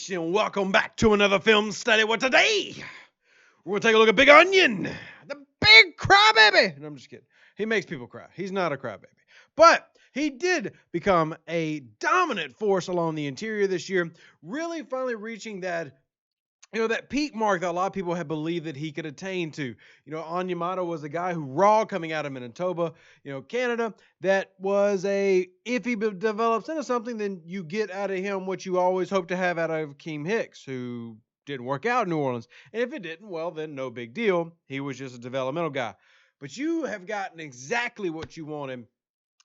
Nation, welcome back to another film study. Well, today we're going to take a look at Big Onion, the big crybaby. No, I'm just kidding. He makes people cry. He's not a crybaby. But he did become a dominant force along the interior this year, really finally reaching that peak mark that a lot of people had believed that he could attain to. Onyemata was a guy who raw coming out of Manitoba, Canada, that was if he develops into something, then you get out of him what you always hope to have out of Keem Hicks, who didn't work out in New Orleans. And if it didn't, well, then no big deal. He was just a developmental guy. But you have gotten exactly what you wanted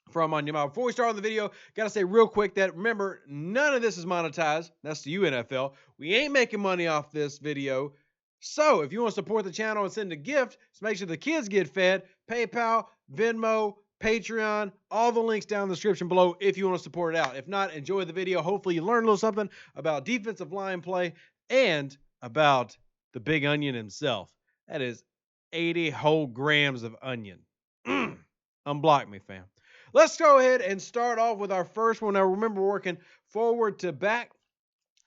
from Onyemata. Before we start on the video, got to say real quick that, remember, none of this is monetized. That's to you, NFL. We ain't making money off this video. So if you want to support the channel and send a gift, just make sure the kids get fed. PayPal, Venmo, Patreon, all the links down in the description below if you want to support it out. If not, enjoy the video. Hopefully you learned a little something about defensive line play and about the Big Onion himself. That is 80 whole grams of onion. Unblock me, fam. Let's go ahead and start off with our first one. Now, remember, working forward to back.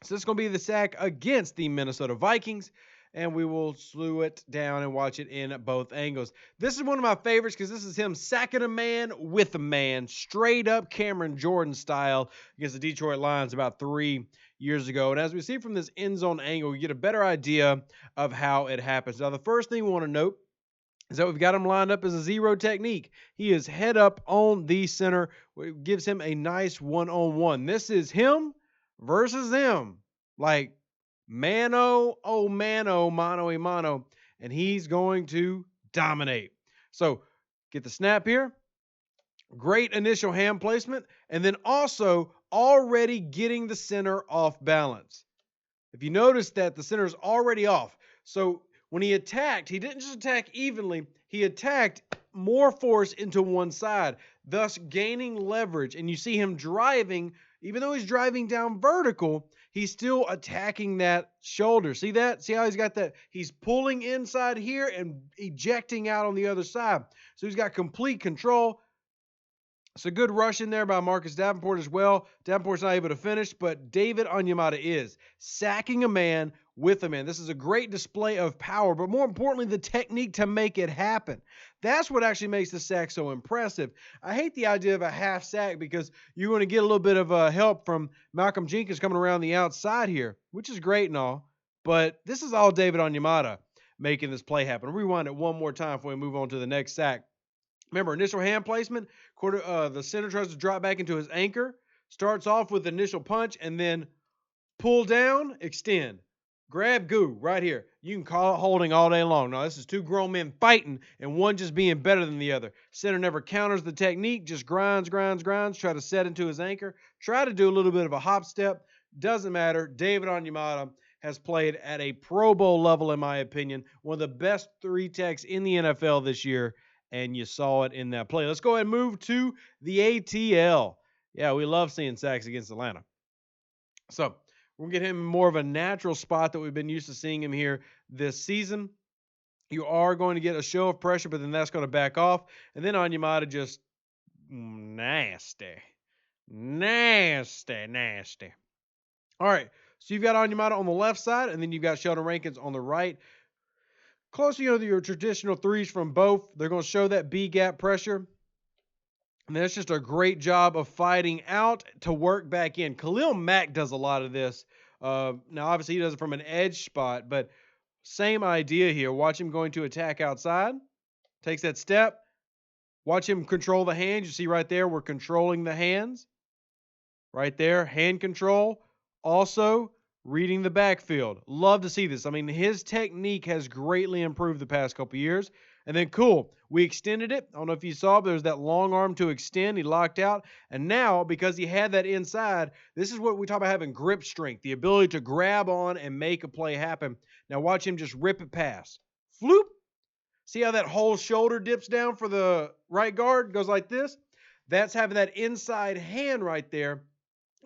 So this is going to be the sack against the Minnesota Vikings, and we will slow it down and watch it in both angles. This is one of my favorites because this is him sacking a man with a man, straight up Cameron Jordan style against the Detroit Lions about 3 years ago. And as we see from this end zone angle, we get a better idea of how it happens. Now, the first thing we want to note is that we've got him lined up as a zero technique. He is head up on the center, which gives him a nice one-on-one. This is him versus him. Like mano a mano, and he's going to dominate. So get the snap here. Great initial hand placement, and then also already getting the center off balance. If you notice that the center is already off, so when he attacked, he didn't just attack evenly, he attacked more force into one side, thus gaining leverage. And you see him driving, even though he's driving down vertical, he's still attacking that shoulder. See that? See how he's got that? He's pulling inside here and ejecting out on the other side. So he's got complete control. It's a good rush in there by Marcus Davenport as well. Davenport's not able to finish, but David Onyemata is sacking a man with a man. This is a great display of power, but more importantly, the technique to make it happen. That's what actually makes the sack so impressive. I hate the idea of a half sack because you're going to get a little bit of help from Malcolm Jenkins coming around the outside here, which is great and all, but this is all David Onyemata making this play happen. I'll rewind it one more time before we move on to the next sack. Remember, initial hand placement, the center tries to drop back into his anchor, starts off with the initial punch, and then pull down, extend. Grab goo right here. You can call it holding all day long. Now, this is two grown men fighting and one just being better than the other. Center never counters the technique, just grinds, try to set into his anchor, try to do a little bit of a hop step. Doesn't matter. David Onyemata has played at a Pro Bowl level, in my opinion. One of the best three techs in the NFL this year, and you saw it in that play. Let's go ahead and move to the ATL. Yeah, we love seeing sacks against Atlanta. So we'll get him in more of a natural spot that we've been used to seeing him here this season. You are going to get a show of pressure, but then that's going to back off. And then Onyemata just nasty. All right, so you've got Onyemata on the left side, and then you've got Sheldon Rankins on the right. Closer, to your traditional threes from both. They're going to show that B-gap pressure. And that's just a great job of fighting out to work back in. Khalil Mack does a lot of this. Now, obviously, he does it from an edge spot, but same idea here. Watch him going to attack outside. Takes that step. Watch him control the hands. You see right there, we're controlling the hands. Right there, hand control. Also, reading the backfield. Love to see this. I mean, his technique has greatly improved the past couple years. And then, cool, we extended it. I don't know if you saw, but there's that long arm to extend. He locked out. And now, because he had that inside, this is what we talk about having grip strength, the ability to grab on and make a play happen. Now, watch him just rip it past. Floop. See how that whole shoulder dips down for the right guard? Goes like this. That's having that inside hand right there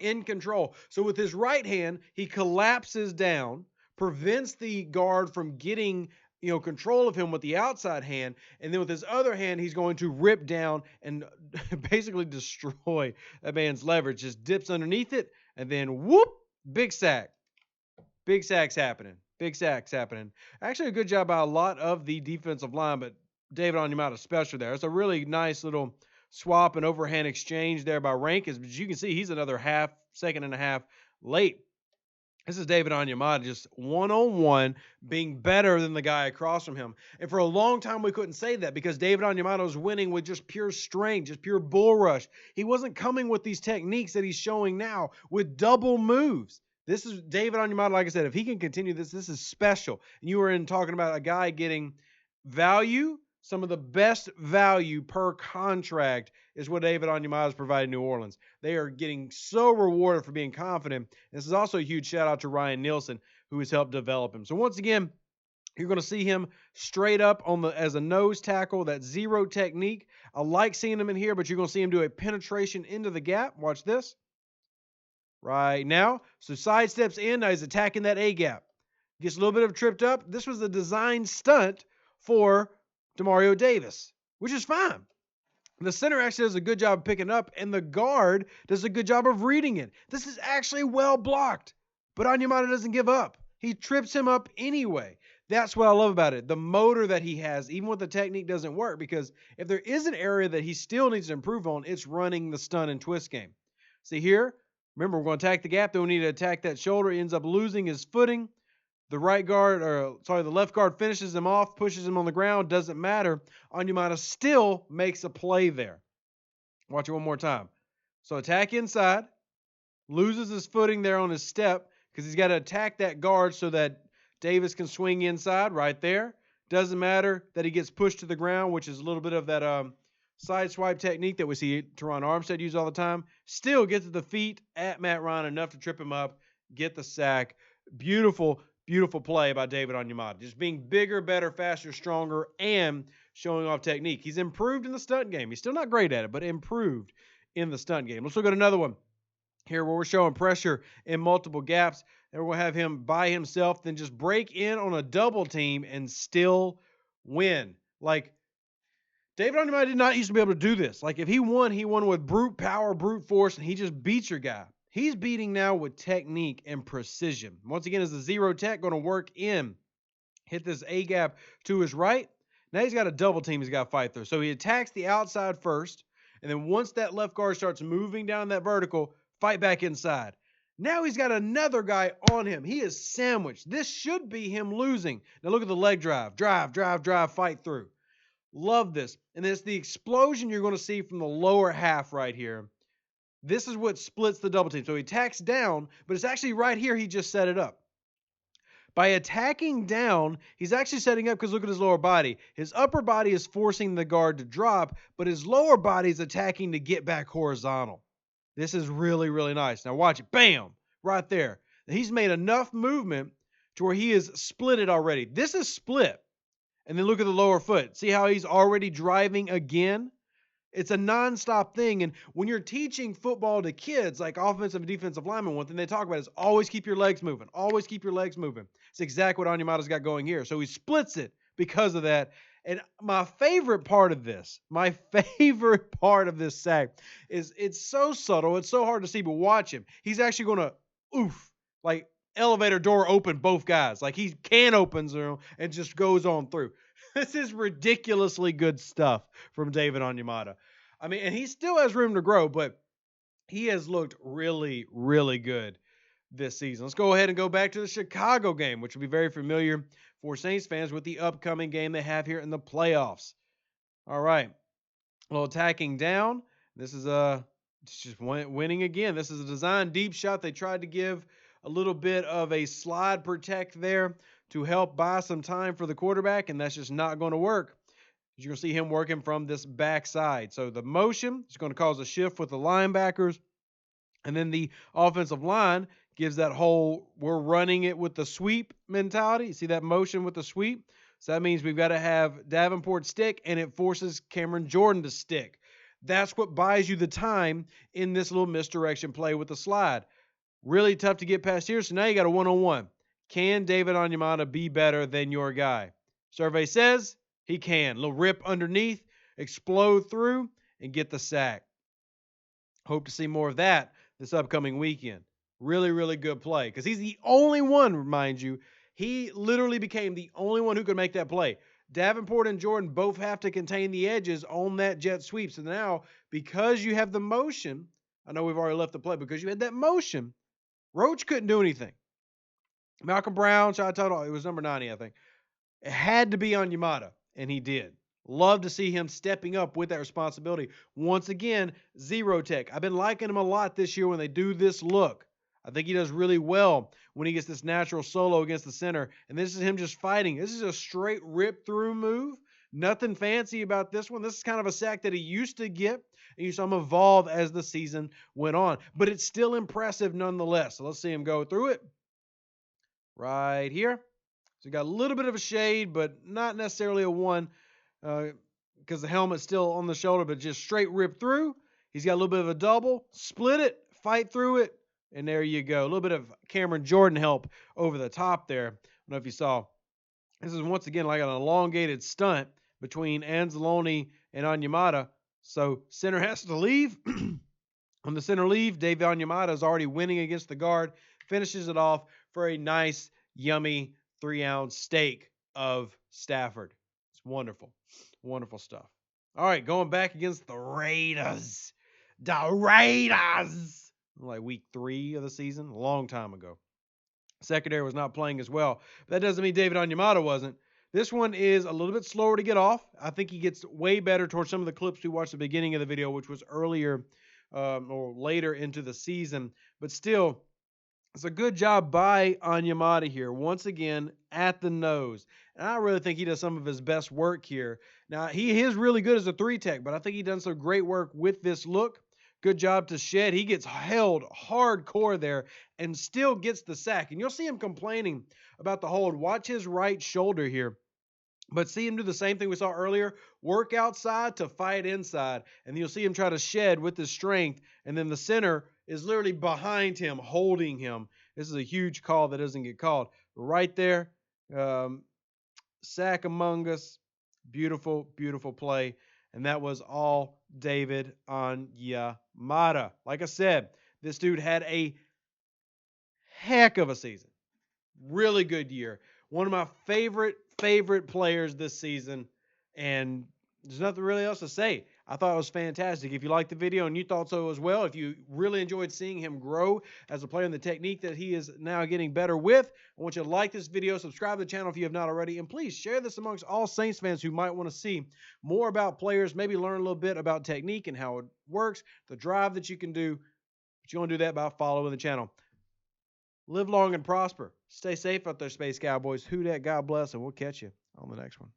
in control. So with his right hand, he collapses down, prevents the guard from getting control of him with the outside hand, and then with his other hand, he's going to rip down and basically destroy that man's leverage. Just dips underneath it, and then whoop, big sack. Big sacks happening. Big sacks happening. Actually, a good job by a lot of the defensive line, but David Onyemata special there. It's a really nice little swap and overhand exchange there by Rankins. But you can see he's another second and a half late. This is David Onyemata just one-on-one being better than the guy across from him. And for a long time, we couldn't say that because David Onyemata was winning with just pure strength, just pure bull rush. He wasn't coming with these techniques that he's showing now with double moves. This is David Onyemata, like I said, if he can continue this, this is special. And you were talking about a guy getting value. Some of the best value per contract is what David Onyemata is providing New Orleans. They are getting so rewarded for being confident. This is also a huge shout out to Ryan Nielsen, who has helped develop him. So once again, you're going to see him straight up as a nose tackle, that zero technique. I like seeing him in here, but you're going to see him do a penetration into the gap. Watch this. Right now. So side steps in. Now he's attacking that A gap. Gets a little bit of tripped up. This was a design stunt for Demario Davis, which is fine. The center actually does a good job of picking up, and the guard does a good job of reading it. This is actually well blocked, but Onyemata doesn't give up. He trips him up anyway. That's what I love about it. The motor that he has, even when the technique doesn't work, because if there is an area that he still needs to improve on, it's running the stunt and twist game. See here, remember, we're going to attack the gap, then we need to attack that shoulder. He ends up losing his footing. The left guard finishes him off, pushes him on the ground, doesn't matter. Onyemata still makes a play there. Watch it one more time. So attack inside, loses his footing there on his step because he's got to attack that guard so that Davis can swing inside right there. Doesn't matter that he gets pushed to the ground, which is a little bit of that side swipe technique that we see Teron Armstead use all the time. Still gets to the feet at Matt Ryan enough to trip him up, get the sack. Beautiful play by David Onyemata. Just being bigger, better, faster, stronger, and showing off technique. He's improved in the stunt game. He's still not great at it, but improved in the stunt game. Let's look at another one here where we're showing pressure in multiple gaps. And we're going to have him by himself, then just break in on a double team and still win. Like, David Onyemata did not used to be able to do this. Like, if he won with brute power, brute force, and he just beats your guy. He's beating now with technique and precision. Once again, is the zero tech going to work in? Hit this A gap to his right. Now he's got a double team he's got to fight through. So he attacks the outside first, and then once that left guard starts moving down that vertical, fight back inside. Now he's got another guy on him. He is sandwiched. This should be him losing. Now look at the leg drive. Drive, fight through. Love this. And it's the explosion you're going to see from the lower half right here. This is what splits the double team. So he attacks down, but it's actually right here he just set it up. By attacking down, he's actually setting up because look at his lower body. His upper body is forcing the guard to drop, but his lower body is attacking to get back horizontal. This is really, really nice. Now watch it. Bam! Right there. He's made enough movement to where he is split it already. This is split. And then look at the lower foot. See how he's already driving again? It's a nonstop thing. And when you're teaching football to kids, like offensive and defensive linemen, one thing they talk about is always keep your legs moving. Always keep your legs moving. It's exactly what Onyemata's got going here. So he splits it because of that. And my favorite part of this sack is it's so subtle. It's so hard to see, but watch him. He's actually going to, like elevator door open both guys. Like he can opens them and just goes on through. This is ridiculously good stuff from David Onyemata. I mean, and he still has room to grow, but he has looked really, really good this season. Let's go ahead and go back to the Chicago game, which will be very familiar for Saints fans with the upcoming game they have here in the playoffs. All right. A little attacking down. This is just winning again. This is a design deep shot. They tried to give a little bit of a slide protect there to help buy some time for the quarterback, and that's just not going to work. You're going to see him working from this backside. So the motion is going to cause a shift with the linebackers, and then the offensive line gives that whole we're running it with the sweep mentality. You see that motion with the sweep? So that means we've got to have Davenport stick, and it forces Cameron Jordan to stick. That's what buys you the time in this little misdirection play with the slide. Really tough to get past here, so now you got a one-on-one. Can David Onyemata be better than your guy? Survey says he can. A little rip underneath, explode through, and get the sack. Hope to see more of that this upcoming weekend. Really, really good play because he's the only one, mind you. He literally became the only one who could make that play. Davenport and Jordan both have to contain the edges on that jet sweep. So now, because you have the motion, I know we've already left the play, because you had that motion, Roach couldn't do anything. Malcolm Brown, shot total, it was number 90, I think. It had to be on Onyemata, and he did. Love to see him stepping up with that responsibility. Once again, zero tech. I've been liking him a lot this year when they do this look. I think he does really well when he gets this natural solo against the center. And this is him just fighting. This is a straight rip through move. Nothing fancy about this one. This is kind of a sack that he used to get. And you saw him evolve as the season went on. But it's still impressive nonetheless. So let's see him go through it. Right here. So you got a little bit of a shade, but not necessarily a one because the helmet's still on the shoulder, but just straight rip through. He's got a little bit of a double, split it, fight through it, and there you go. A little bit of Cameron Jordan help over the top there. I don't know if you saw. This is once again like an elongated stunt between Anzalone and Onyemata. So center has to leave. On the center leave, Dave Onyemata is already winning against the guard, finishes it off for a nice, yummy 3-ounce steak of Stafford. It's wonderful. Wonderful stuff. All right, going back against the Raiders. The Raiders! Like week 3 of the season, a long time ago. Secondary was not playing as well. But that doesn't mean David Onyemata wasn't. This one is a little bit slower to get off. I think he gets way better towards some of the clips we watched at the beginning of the video, which was earlier or later into the season. But still, it's a good job by Onyemata here. Once again, at the nose. And I really think he does some of his best work here. Now, he is really good as a 3-tech, but I think he done some great work with this look. Good job to shed. He gets held hardcore there and still gets the sack. And you'll see him complaining about the hold. Watch his right shoulder here. But see him do the same thing we saw earlier. Work outside to fight inside. And you'll see him try to shed with his strength. And then the center is literally behind him, holding him. This is a huge call that doesn't get called. Right there, sack among us. Beautiful, beautiful play. And that was all David Onyemata. Like I said, this dude had a heck of a season. Really good year. One of my favorite players this season. And there's nothing really else to say. I thought it was fantastic. If you liked the video and you thought so as well, if you really enjoyed seeing him grow as a player and the technique that he is now getting better with, I want you to like this video, subscribe to the channel if you have not already, and please share this amongst all Saints fans who might want to see more about players, maybe learn a little bit about technique and how it works, the drive that you can do. But you want to do that by following the channel. Live long and prosper. Stay safe out there, Space Cowboys. Who dat? God bless, and we'll catch you on the next one.